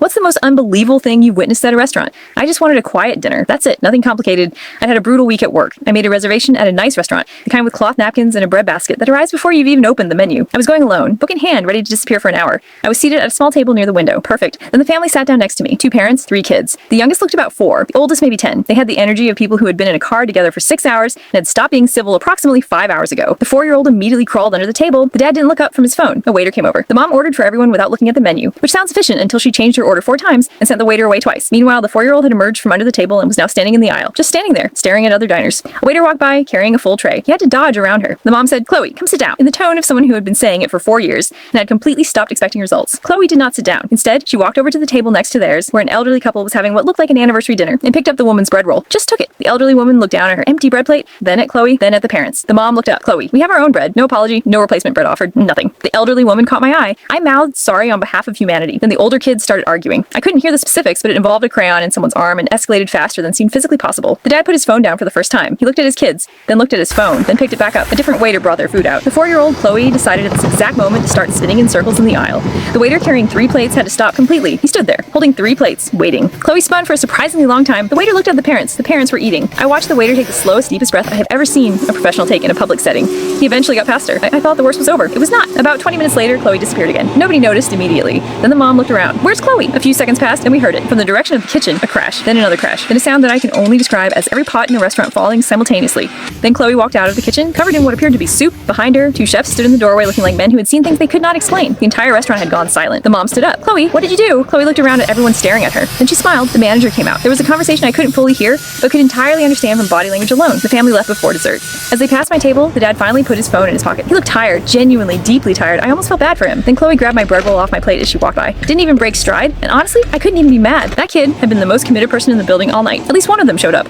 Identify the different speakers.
Speaker 1: What's the most unbelievable thing you've witnessed at a restaurant? I just wanted a quiet dinner. That's it. Nothing complicated. I'd had a brutal week at work. I made a reservation at a nice restaurant, the kind with cloth napkins and a bread basket that arrives before you've even opened the menu. I was going alone, book in hand, ready to disappear for an hour. I was seated at a small table near the window. Perfect. Then the family sat down next to me. 2 parents, 3 kids. The youngest looked about 4. The oldest maybe 10. They had the energy of people who had been in a car together for 6 hours and had stopped being civil approximately 5 hours ago. The 4-year-old immediately crawled under the table. The dad didn't look up from his phone. A waiter came over. The mom ordered for everyone without looking at the menu, which sounds efficient until she changed her order 4 times and sent the waiter away twice. Meanwhile, the 4-year-old had emerged from under the table and was now standing in the aisle, just standing there, staring at other diners. A waiter walked by, carrying a full tray. He had to dodge around her. The mom said, "Chloe, come sit down," in the tone of someone who had been saying it for 4 years and had completely stopped expecting results. Chloe did not sit down. Instead, she walked over to the table next to theirs, where an elderly couple was having what looked like an anniversary dinner, and picked up the woman's bread roll. Just took it. The elderly woman looked down at her empty bread plate, then at Chloe, then at the parents. The mom looked up. "Chloe, we have our own bread. No apology, no replacement bread offered, nothing." The elderly woman caught my eye. I mouthed sorry on behalf of humanity. Then the older kids started arguing. I couldn't hear the specifics, but it involved a crayon in someone's arm and escalated faster than seemed physically possible. The dad put his phone down for the first time. He looked at his kids, then looked at his phone, then picked it back up. A different waiter brought their food out. The 4-year-old Chloe decided at this exact moment to start spinning in circles in the aisle. The waiter carrying 3 plates had to stop completely. He stood there, holding 3 plates, waiting. Chloe spun for a surprisingly long time. The waiter looked at the parents. The parents were eating. I watched the waiter take the slowest, deepest breath I have ever seen a professional take in a public setting. He eventually got past her. I thought the worst was over. It was not. About 20 minutes later, Chloe disappeared again. Nobody noticed immediately. Then the mom looked around. "Where's Chloe?" A few seconds passed, and we heard it. From the direction of the kitchen, a crash, then another crash, then a sound that I can only describe as every pot in the restaurant falling simultaneously. Then Chloe walked out of the kitchen, covered in what appeared to be soup. Behind her, 2 chefs stood in the doorway looking like men who had seen things they could not explain. The entire restaurant had gone silent. The mom stood up. "Chloe, what did you do?" Chloe looked around at everyone staring at her. Then she smiled. The manager came out. There was a conversation I couldn't fully hear, but could entirely understand from body language alone. The family left before dessert. As they passed my table, the dad finally put his phone in his pocket. He looked tired, genuinely, deeply tired. I almost felt bad for him. Then Chloe grabbed my bread roll off my plate as she walked by. Didn't even break stride, and honestly, I couldn't even be mad. That kid had been the most committed person in the building all night. At least one of them showed up.